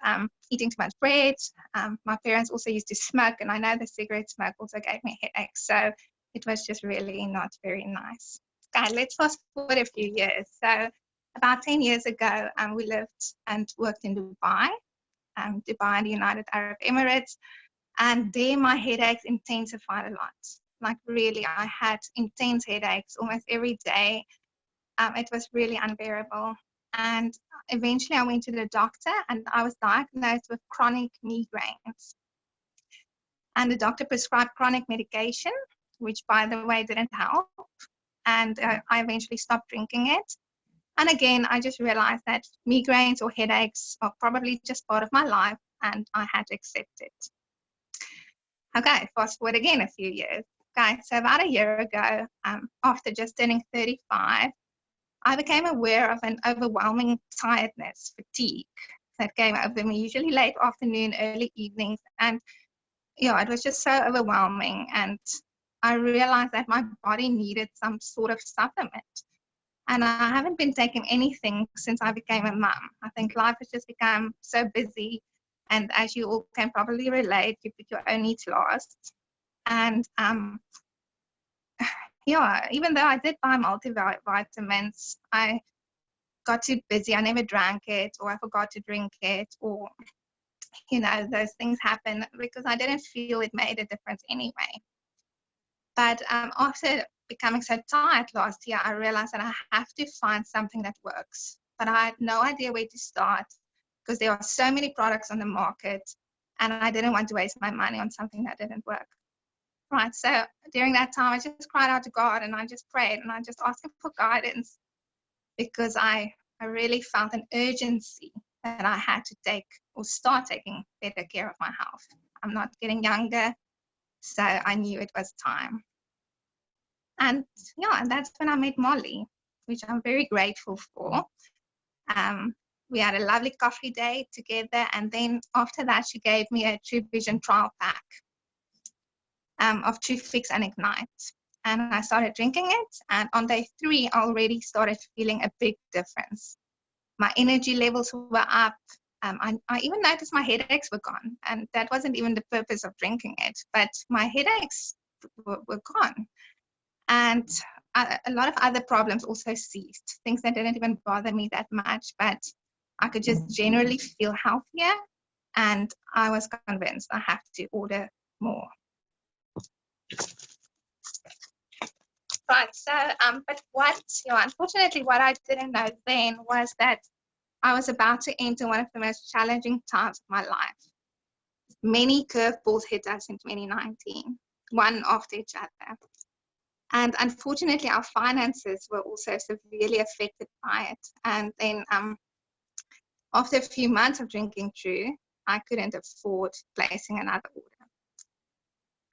eating too much bread. My parents also used to smoke, and I know the cigarette smoke also gave me headaches. So it was just really not very nice. Okay, let's fast forward a few years. So about 10 years ago, we lived and worked in Dubai, Dubai and the United Arab Emirates. And there my headaches intensified a lot. Like really, I had intense headaches almost every day. It was really unbearable. And eventually I went to the doctor and I was diagnosed with chronic migraines. And the doctor prescribed chronic medication, which by the way didn't help. And I eventually stopped drinking it. And again, I just realized that migraines or headaches are probably just part of my life and I had to accept it. Okay, fast forward again a few years. Okay, so about a year ago, after just turning 35, I became aware of an overwhelming tiredness, fatigue that came over me, usually late afternoon, early evenings. And yeah, it was just so overwhelming. And I realized that my body needed some sort of supplement. And I haven't been taking anything since I became a mum. I think life has just become so busy. And as you all can probably relate, you put your own needs last. And yeah, even though I did buy multivitamins, I got too busy. I never drank it, or I forgot to drink it, or, you know, those things happen because I didn't feel it made a difference anyway. But after becoming so tired last year, I realized that I have to find something that works. But I had no idea where to start because there are so many products on the market and I didn't want to waste my money on something that didn't work. Right, so during that time, I just cried out to God and I just prayed and I just asked him for guidance because I really felt an urgency that I had to take or start taking better care of my health. I'm not getting younger, so I knew it was time. And yeah, and that's when I met Molly, which I'm very grateful for. We had a lovely coffee date together, and then after that, she gave me a TruVision trial pack of TruFix and Ignite. And I started drinking it, and on day 3, I already started feeling a big difference. My energy levels were up. I even noticed my headaches were gone, and that wasn't even the purpose of drinking it, but my headaches were gone. And a lot of other problems also ceased, things that didn't even bother me that much, but I could just generally feel healthier, and I was convinced I have to order more. Right, so, but what, unfortunately, what I didn't know then was that I was about to enter one of the most challenging times of my life. Many curveballs hit us in 2019, one after each other. And unfortunately, our finances were also severely affected by it. And then after a few months of drinking Tru, I couldn't afford placing another order.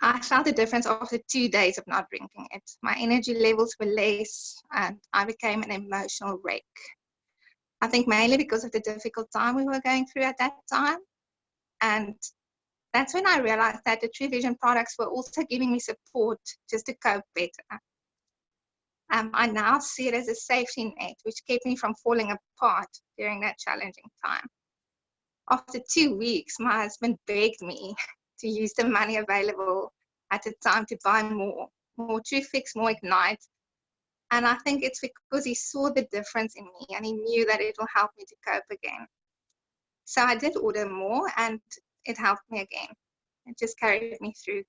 I felt a difference after 2 days of not drinking it. My energy levels were less and I became an emotional wreck. I think mainly because of the difficult time we were going through at that time. And that's when I realized that the TruFix products were also giving me support just to cope better. I now see it as a safety net, which kept me from falling apart during that challenging time. After 2 weeks, my husband begged me to use the money available at the time to buy more TruFix, more Ignite. And I think it's because he saw the difference in me and he knew that it will help me to cope again. So I did order more and it helped me again. It just carried me through.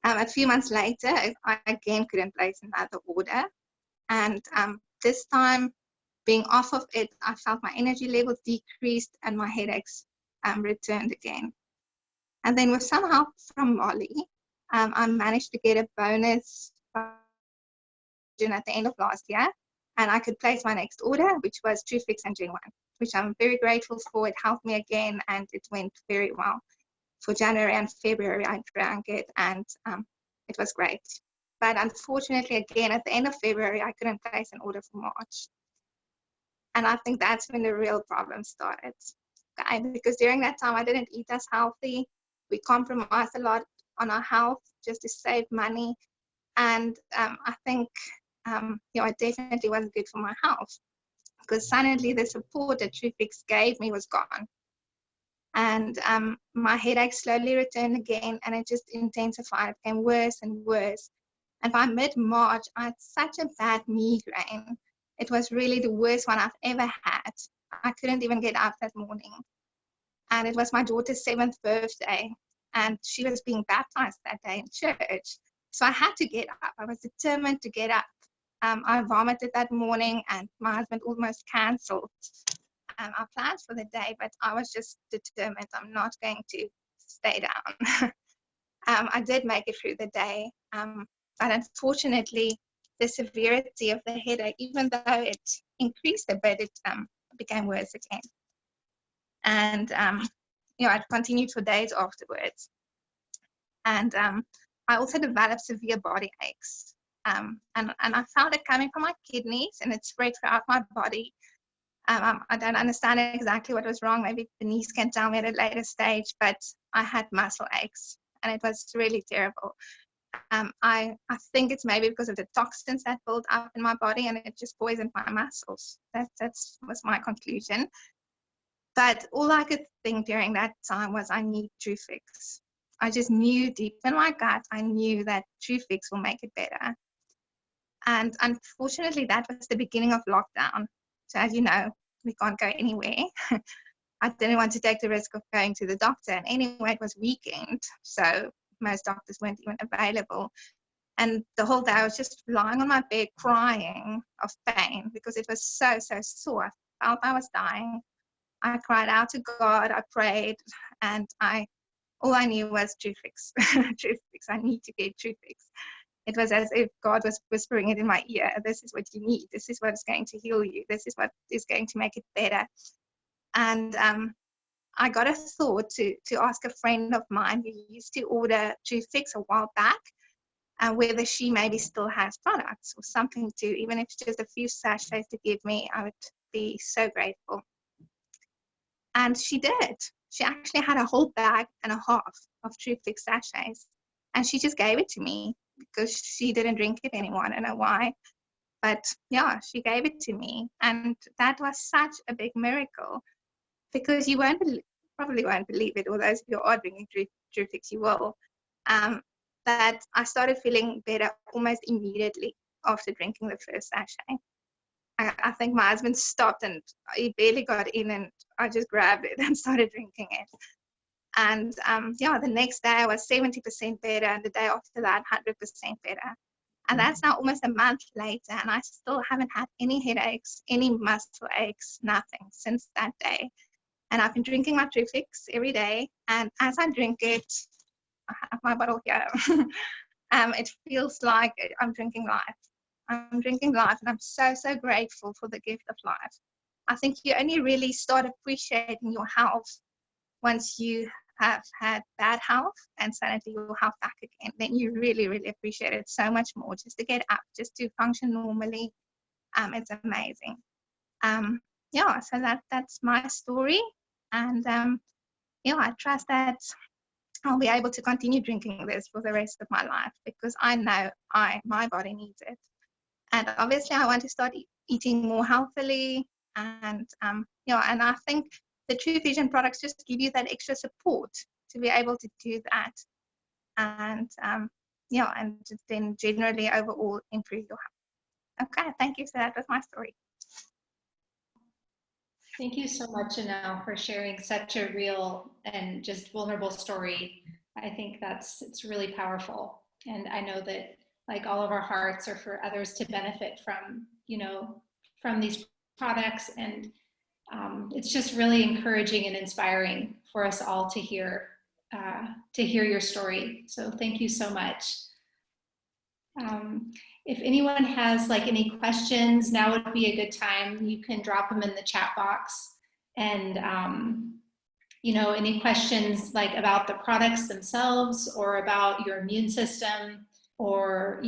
A few months later, I again couldn't place another order. And this time, being off of it, I felt my energy levels decreased and my headaches returned again. And then with some help from Molly, I managed to get a bonus at the end of last year, and I could place my next order, which was TruFix and Gen 1, which I'm very grateful for. It helped me again, and it went very well. For January and February, I drank it, and it was great. But unfortunately, again, at the end of February, I couldn't place an order for March. And I think that's when the real problem started. Okay? Because during that time, I didn't eat as healthy. We compromised a lot on our health just to save money. And I think it definitely wasn't good for my health, because suddenly the support that TruFix gave me was gone. And my headache slowly returned again, and it just intensified. It became worse and worse. And by mid-March, I had such a bad migraine. It was really the worst one I've ever had. I couldn't even get up that morning. And it was my daughter's 7th birthday, and she was being baptized that day in church. So I had to get up. I was determined to get up. I vomited that morning, and my husband almost cancelled our plans for the day, but I was just determined I'm not going to stay down. I did make it through the day, but unfortunately, the severity of the headache, even though it increased a bit, it became worse again. And I continued for days afterwards. And I also developed severe body aches. And I found it coming from my kidneys, and it spread throughout my body. I don't understand exactly what was wrong. Maybe Bernice can tell me at a later stage, but I had muscle aches, and it was really terrible. I think it's maybe because of the toxins that built up in my body, and it just poisoned my muscles. That was my conclusion. But all I could think during that time was, I need TruFix. I just knew deep in my gut, I knew that TruFix will make it better. And unfortunately, that was the beginning of lockdown. So as you know, we can't go anywhere. I didn't want to take the risk of going to the doctor. And anyway, it was weekend, so most doctors weren't even available. And the whole day I was just lying on my bed crying of pain because it was so sore. I felt I was dying. I cried out to God, I prayed, and all I knew was TruFix. TruFix, I need to get TruFix. It was as if God was whispering it in my ear. This is what you need. This is what is going to heal you. This is what is going to make it better. And I got a thought to ask a friend of mine who used to order TruFix a while back, and whether she maybe still has products or something to, even if it's just a few sachets to give me, I would be so grateful. And she did. She actually had a whole bag and a half of TruFix sachets, and she just gave it to me because she didn't drink it anymore. I don't know why, but yeah, she gave it to me, and that was such a big miracle, because you probably won't believe it, or those of you who are drinking TruFix, you will, that I started feeling better almost immediately after drinking the first sachet. I think my husband stopped, and he barely got in, and I just grabbed it and started drinking it. And the next day I was 70% better, and the day after that 100% better. And that's now almost a month later, and I still haven't had any headaches, any muscle aches, nothing since that day. And I've been drinking my TruFix every day, and as I drink it, I have my bottle here. It feels like I'm drinking life. I'm drinking life, and I'm so grateful for the gift of life. I think you only really start appreciating your health once you have had bad health and suddenly your health back again. Then you really appreciate it so much more, just to get up, just to function normally. It's amazing. So that's my story, and yeah, I trust that I'll be able to continue drinking this for the rest of my life, because I know my body needs it. And obviously I want to start eating more healthily, and yeah, and I think the TruFix products just give you that extra support to be able to do that, and yeah, and then generally overall improve your health. Okay, thank you. So that was my story. Thank you so much, Anelle, for sharing such a real and just vulnerable story. I think it's really powerful. And I know that like all of our hearts are for others to benefit from, from these products. And it's just really encouraging and inspiring for us all to hear your story. So thank you so much. If anyone has like any questions, now would be a good time. You can drop them in the chat box. And any questions like about the products themselves, or about your immune system, or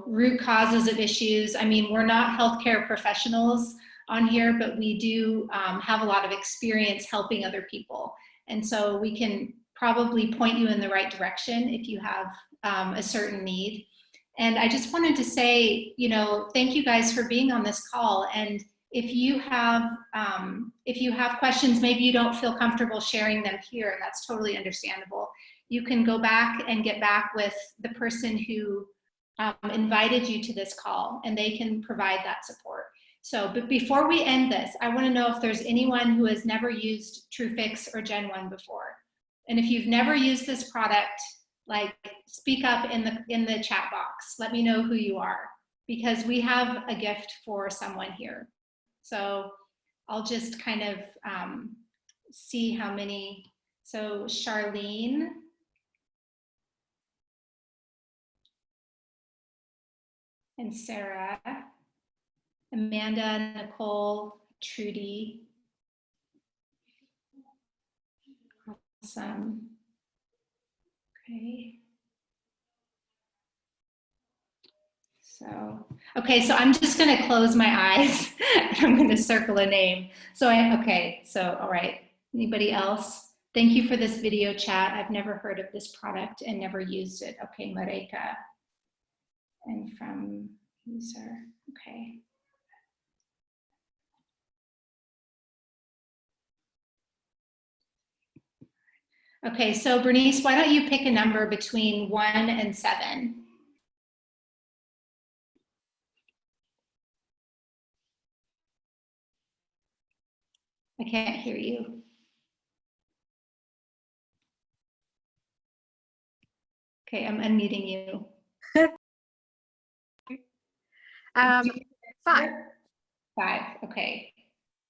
root causes of issues. I mean, we're not healthcare professionals on here, but we do have a lot of experience helping other people. And so we can probably point you in the right direction if you have a certain need. And I just wanted to say, thank you guys for being on this call. And if you have questions, maybe you don't feel comfortable sharing them here, and that's totally understandable. You can go back and get back with the person who invited you to this call, and they can provide that support. So, but before we end this, I want to know if there's anyone who has never used TruFix or Gen 1 before. And if you've never used this product, like, speak up in the chat box. Let me know who you are, because we have a gift for someone here. So I'll just kind of see how many. So Charlene. And Sarah. Amanda, Nicole, Trudy. Awesome. Okay. So I'm just going to close my eyes. I'm going to circle a name. So all right. Anybody else? Thank you for this video chat. I've never heard of this product and never used it. Okay, Mareka. And from user. Okay. Okay, so Bernice, why don't you pick a number between 1 and 7? I can't hear you. Okay, I'm unmuting you. 5. 5, okay.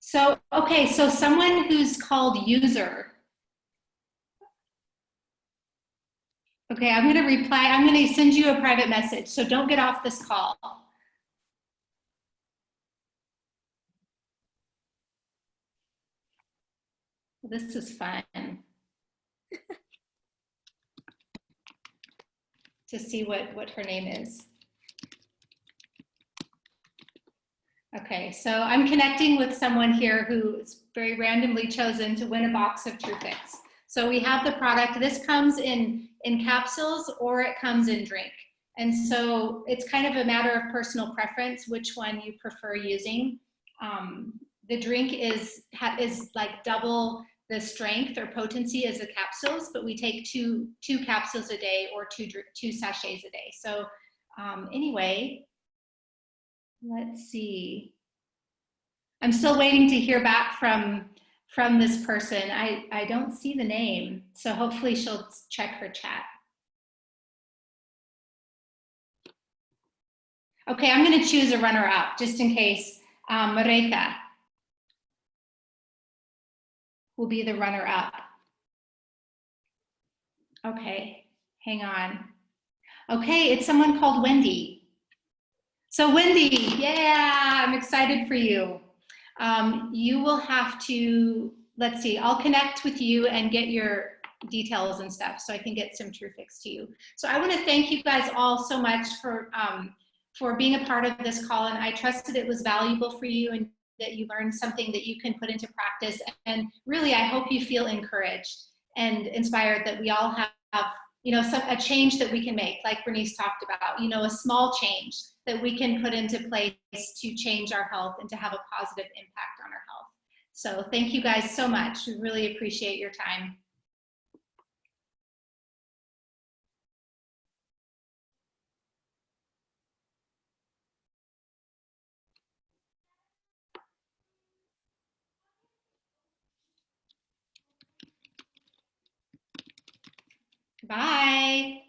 So someone who's called user. Okay, I'm going to reply. I'm going to send you a private message, so don't get off this call. This is fun to see what her name is. Okay, so I'm connecting with someone here who is very randomly chosen to win a box of TruFix. So we have the product. This comes in capsules, or it comes in drink. And so it's kind of a matter of personal preference which one you prefer using. The drink is like double the strength or potency as the capsules, but we take two capsules a day, or two sachets a day. So anyway, let's see. I'm still waiting to hear back from this person. I don't see the name, so hopefully she'll check her chat. Okay, I'm going to choose a runner-up just in case. Mareka will be the runner-up. Okay, hang on. Okay, it's someone called Wendy. So Wendy, yeah, I'm excited for you. You will have to, let's see, I'll connect with you and get your details and stuff so I can get some TruFix to you. So I want to thank you guys all so much for being a part of this call, and I trusted it was valuable for you and that you learned something that you can put into practice. And really, I hope you feel encouraged. and inspired that we all have, you know, a change that we can make, like Bernice talked about, you know, a small change that we can put into place to change our health and to have a positive impact on our health. So thank you guys so much. We really appreciate your time. Bye.